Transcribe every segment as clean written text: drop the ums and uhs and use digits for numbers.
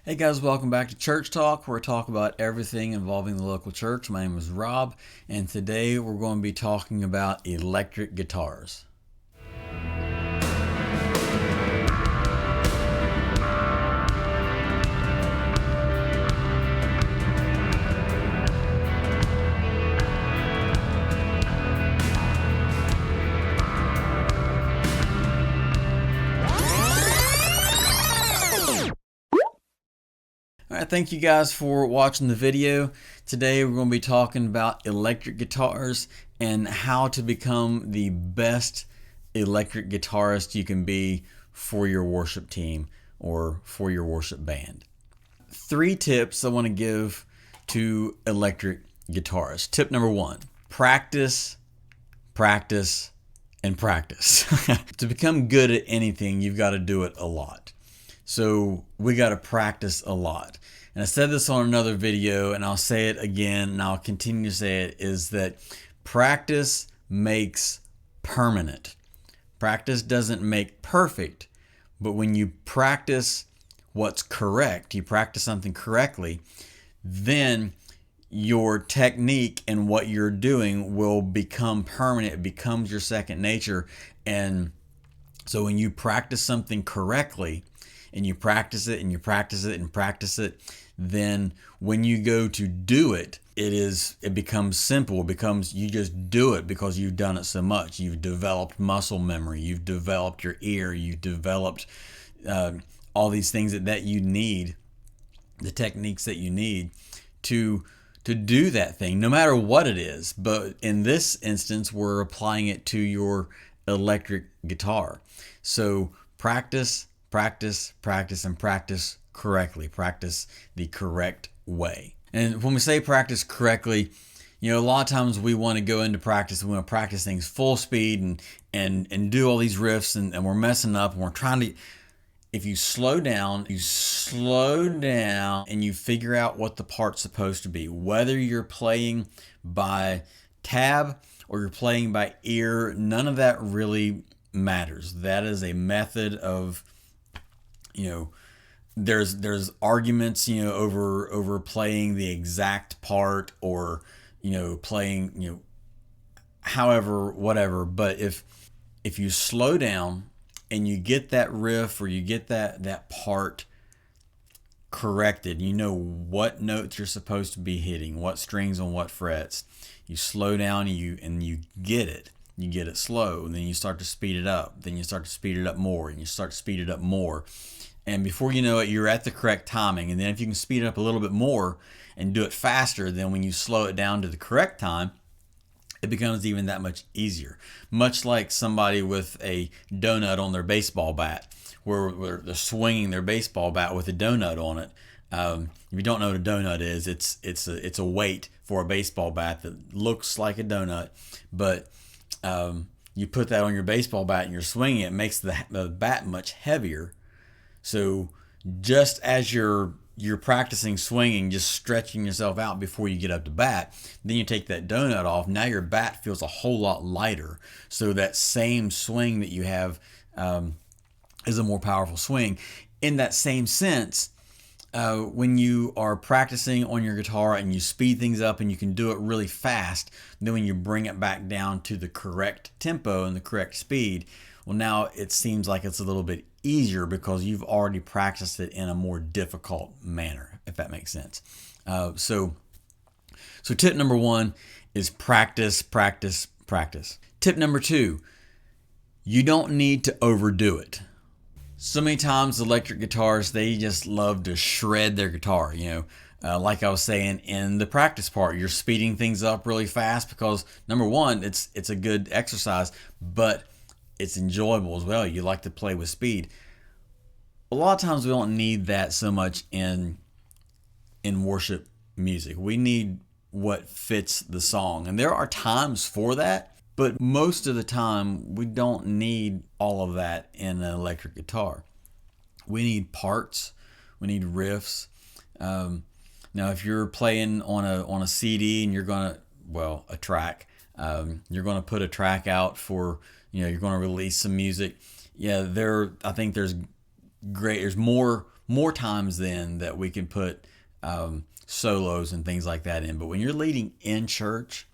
Hey guys, welcome back to Church Talk, where we talk about everything involving the local church. My name is Rob, and today we're going to be talking about electric guitars. Alright, thank you guys for watching the video. Today we're going to be talking about electric guitars and how to become the best electric guitarist you can be for your worship team or for your worship band. 3 tips I want to give to electric guitarists. Tip number 1, practice, practice, and practice. To become good at anything, you've got to do it a lot. So we got to practice a lot. And I said this on another video, and I'll say it again, and I'll continue to say it, is that practice makes permanent. Practice doesn't make perfect, but when you practice what's correct, you practice something correctly, then your technique and what you're doing will become permanent. It becomes your second nature. And so when you practice something correctly, and you practice it and you practice it and practice it, then when you go to do it, it becomes simple. It becomes, you just do it because you've done it so much. You've developed muscle memory. You've developed your ear. You've developed all these things that you need, the techniques that you need to do that thing, no matter what it is. But in this instance, we're applying it to your electric guitar. So practice, practice, practice, and practice correctly. Practice the correct way. And when we say practice correctly, a lot of times we want to go into practice, we want to practice things full speed and do all these riffs, and we're messing up, and we're trying to. If you slow down and you figure out what the part's supposed to be, whether you're playing by tab or you're playing by ear, none of that really matters. That is a method of, there's arguments, over playing the exact part or, playing, however, whatever. But if you slow down and you get that riff or you get that part corrected, you know what notes you're supposed to be hitting, what strings on what frets. You slow down and you get it. You get it slow, and then you start to speed it up. Then you start to speed it up more, and you start to speed it up more. And before you know it, you're at the correct timing. And then if you can speed it up a little bit more and do it faster, then when you slow it down to the correct time, it becomes even that much easier. Much like somebody with a donut on their baseball bat, where they're swinging their baseball bat with a donut on it. If you don't know what a donut is, it's a weight for a baseball bat that looks like a donut, but you put that on your baseball bat and you're swinging it, makes the bat much heavier. So just as you're practicing swinging, just stretching yourself out before you get up to bat, then you take that donut off. Now your bat feels a whole lot lighter. So that same swing that you have is a more powerful swing. In that same sense, when you are practicing on your guitar and you speed things up and you can do it really fast, then when you bring it back down to the correct tempo and the correct speed, well, now it seems like it's a little bit easier because you've already practiced it in a more difficult manner, if that makes sense. So tip number 1 is practice, practice, practice. Tip number 2, you don't need to overdo it. So many times electric guitarists, they just love to shred their guitar, like I was saying in the practice part, you're speeding things up really fast because number 1, it's a good exercise, but it's enjoyable as well. You like to play with speed. A lot of times we don't need that so much in worship music. We need what fits the song. And there are times for that, but most of the time we don't need all of that in an electric guitar. We need parts, we need riffs. Now if you're playing on a CD and you're gonna, a track, you're gonna put a track out for, you're gonna release some music. Yeah, I think there's more more times than that we can put solos and things like that in. But when you're leading in church,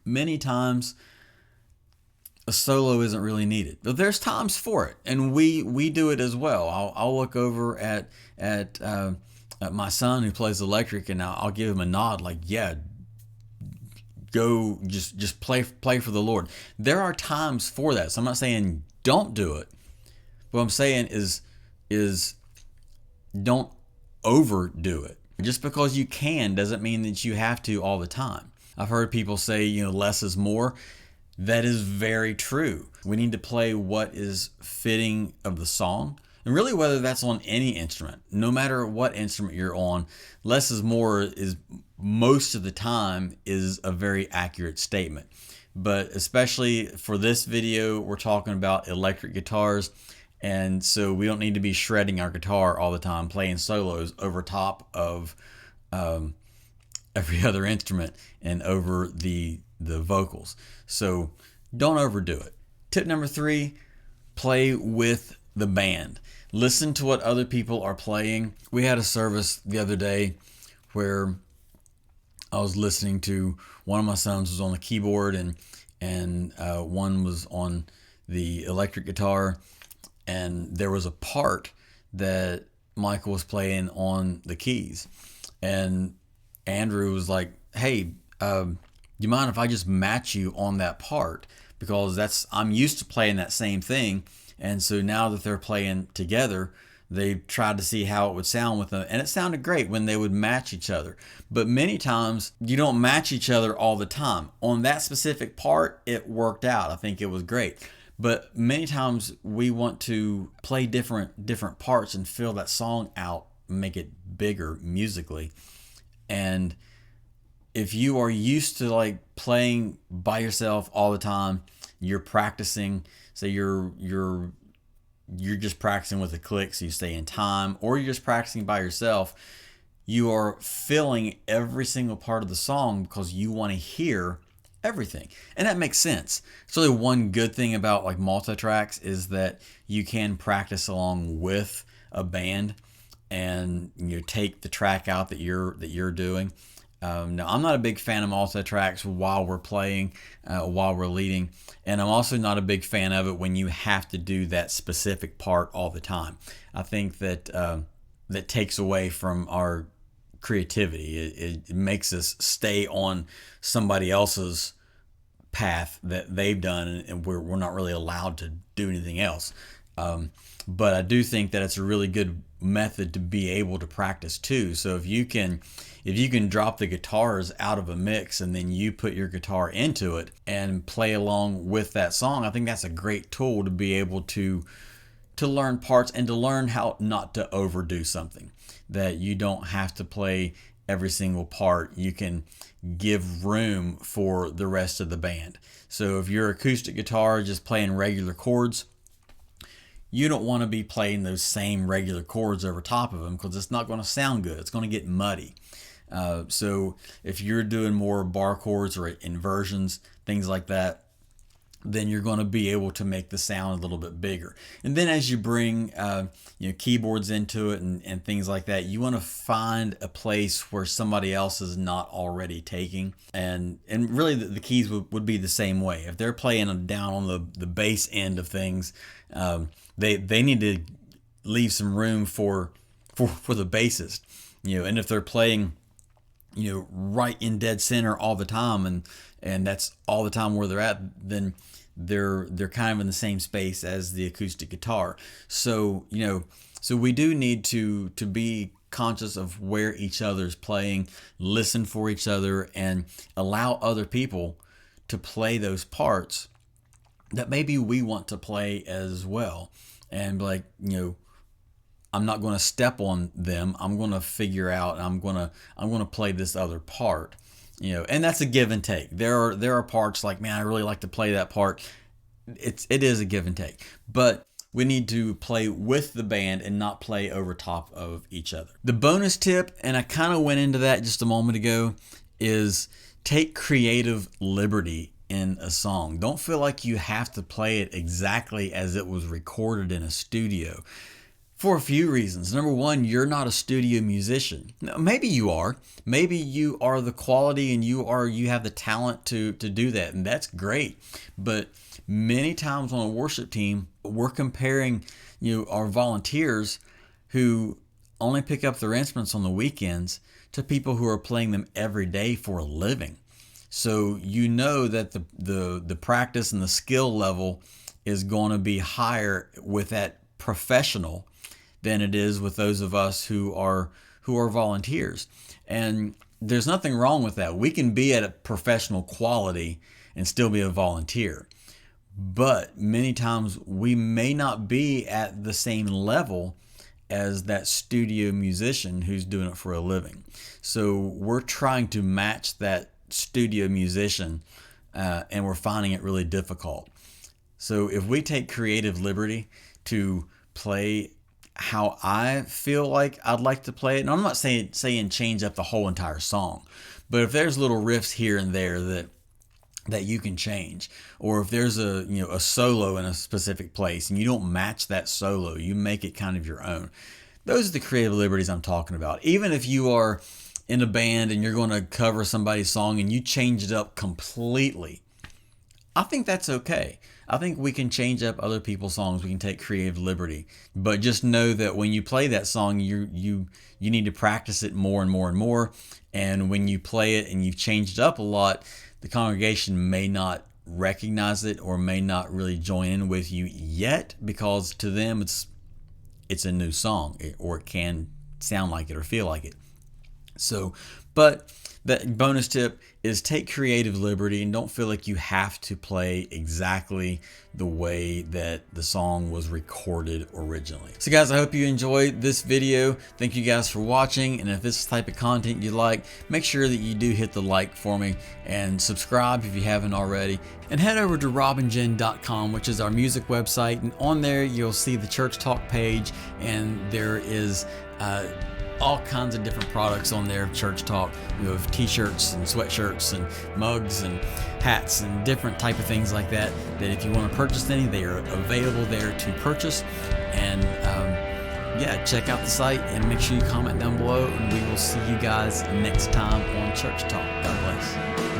many times a solo isn't really needed. But there's times for it, and we do it as well. I'll look over at my son who plays electric, and I'll give him a nod like, yeah, go just play for the Lord. There are times for that. So I'm not saying don't do it. What I'm saying is don't overdo it. Just because you can doesn't mean that you have to all the time. I've heard people say, less is more. That is very true. We need to play what is fitting of the song. And really, whether that's on any instrument, no matter what instrument you're on, less is more is most of the time is a very accurate statement. But especially for this video, we're talking about electric guitars. And so we don't need to be shredding our guitar all the time, playing solos over top of every other instrument and over the vocals. So don't overdo it. Tip number 3, play with the band. Listen to what other people are playing. We had a service the other day where I was listening to, one of my sons was on the keyboard and one was on the electric guitar, and there was a part that Michael was playing on the keys, and Andrew was like, hey, do you mind if I just match you on that part? Because I'm used to playing that same thing. And so now that they're playing together, they tried to see how it would sound with them. And it sounded great when they would match each other. But many times you don't match each other all the time. On that specific part, it worked out. I think it was great. But many times we want to play different parts and fill that song out, make it bigger musically. And if you are used to like playing by yourself all the time, you're practicing, say you're just practicing with a click so you stay in time, or you're just practicing by yourself, you are filling every single part of the song because you want to hear everything. And that makes sense. So the one good thing about like multi-tracks is that you can practice along with a band and take the track out that you're doing. Now, I'm not a big fan of multi-tracks while we're playing, while we're leading, and I'm also not a big fan of it when you have to do that specific part all the time. I think that that takes away from our creativity. It makes us stay on somebody else's path that they've done, and we're not really allowed to do anything else. But I do think that it's a really good method to be able to practice too. So if you can drop the guitars out of a mix and then you put your guitar into it and play along with that song, I think that's a great tool to be able to learn parts and to learn how not to overdo something. That you don't have to play every single part. You can give room for the rest of the band. So if your acoustic guitar just playing regular chords, you don't want to be playing those same regular chords over top of them because it's not going to sound good. It's going to get muddy. So if you're doing more bar chords or inversions, things like that, then you're going to be able to make the sound a little bit bigger. And then as you bring keyboards into it and things like that, you want to find a place where somebody else is not already taking. And really the keys would be the same way. If they're playing down on the bass end of things, they need to leave some room for the bassist. And if they're playing right in dead center all the time and that's all the time where they're at, then they're kind of in the same space as the acoustic guitar. So so we do need to be conscious of where each other's playing, listen for each other, and allow other people to play those parts that maybe we want to play as well. And like, I'm not going to step on them. I'm going to figure out, I'm going to play this other part. And that's a give and take. There are parts like, man, I really like to play that part. It is a give and take. But we need to play with the band and not play over top of each other. The bonus tip, and I kind of went into that just a moment ago, is take creative liberty in a song. Don't feel like you have to play it exactly as it was recorded in a studio. For a few reasons. Number one, you're not a studio musician. Now, maybe you are. Maybe you are the quality and you have the talent to do that, and that's great. But many times on a worship team, we're comparing, our volunteers who only pick up their instruments on the weekends to people who are playing them every day for a living. So you know that the practice and the skill level is going to be higher with that professional than it is with those of us who are volunteers. And there's nothing wrong with that. We can be at a professional quality and still be a volunteer. But many times we may not be at the same level as that studio musician who's doing it for a living. So we're trying to match that studio musician, and we're finding it really difficult. So if we take creative liberty to play how I feel like I'd like to play it, and I'm not saying change up the whole entire song, but if there's little riffs here and there that you can change, or if there's a solo in a specific place and you don't match that solo, you make it kind of your own. Those are the creative liberties I'm talking about. Even if you are in a band and you're going to cover somebody's song and you change it up completely, I think that's okay. I think we can change up other people's songs. We can take creative liberty, but just know that when you play that song, you need to practice it more and more and more. And when you play it and you've changed it up a lot, the congregation may not recognize it or may not really join in with you yet, because to them it's a new song, or it can sound like it or feel like it. So, but that bonus tip is take creative liberty and don't feel like you have to play exactly the way that the song was recorded originally. So guys, I hope you enjoyed this video. Thank you guys for watching. And if this is the type of content you like, make sure that you do hit the like for me and subscribe if you haven't already. And head over to robinjen.com, which is our music website. And on there, you'll see the Church Talk page, and there is all kinds of different products on there of Church Talk. We have t-shirts and sweatshirts and mugs and hats and different type of things like that, that if you want to purchase any, they are available there to purchase. And yeah, check out the site and make sure you comment down below, and we will see you guys next time on Church Talk. God bless.